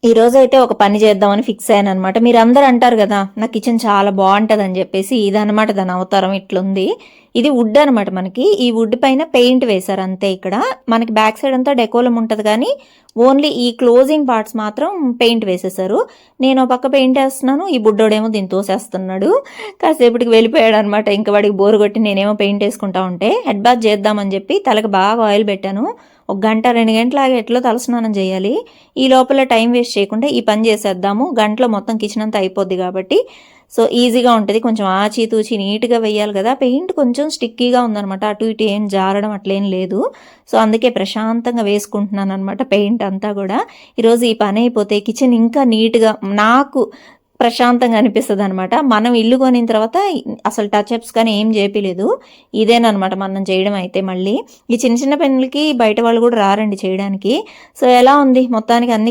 ఈ రోజైతే ఒక పని చేద్దామని ఫిక్స్ అయ్యాననమాట. మీరందరూ అంటారు గదా! నా కిచెన్ చాలా బావుంటదని జెప్పేసి ఇదనమాట దాని అవతారం ఇట్లుంది. ఇది వుడ్ అనమాట మనకి. ఈ వుడ్ పైన పెయింట్ వేశారు అంతే ఇక్కడ. మనకి బ్యాక్ సైడ్ అంతా డెకోలం ఉంటది గానీ, ఓన్లీ ఈ క్లోజింగ్ పార్ట్స్ మాత్రం పెయింట్ వేసేశారు. నేను ఓ పక్క పెయింట్ ఏస్తున్నాను. ఈ బుడ్డోడేమో దీన్ని తోసేస్తున్నాడు. కాసేపటికి వెళ్ళిపోయాడనమాట. ఇంక వాడికి బోర్ కొట్టి నేనేమో పెయింట్ ఏసుకుంటా ఉంటే, హెడ్ బాత్ చేద్దామని జెప్పి తలకి బాగా ఆయిల్ పెట్టాను. ఒక గంట 2 గంటలాగి ఎట్లో తలస్నానం చేయాలి. ఈ లోపల టైం వేస్ట్ చేయకుండా ఈ పని చేసేద్దాము. గంటలో మొత్తం కిచెన్ అంతా అయిపోద్ది కాబట్టి సో ఈజీగా ఉంటుంది. కొంచెం ఆచితూచి నీట్గా వేయాలి కదా. పెయింట్ కొంచెం స్టిక్కీగా ఉందనమాట. అటు ఇటు ఏం జారడం అట్లేం లేదు. సో అందుకే ప్రశాంతంగా వేసుకుంటున్నాను అనమాట పెయింట్ అంతా కూడా. ఈరోజు ఈ పని అయిపోతే కిచెన్ ఇంకా నీట్గా నాకు ప్రశాంతంగా అనిపిస్తుంది అనమాట. మనం ఇల్లు కొనిన తర్వాత అసలు టచ్అప్స్ కానీ ఏం చేపిలేదు. ఇదేనమాట మనం చేయడం అయితే. మళ్ళీ ఈ చిన్న చిన్న పనులకి బయట వాళ్ళు కూడా రారండి చేయడానికి. సో ఎలా ఉంది మొత్తానికి అన్ని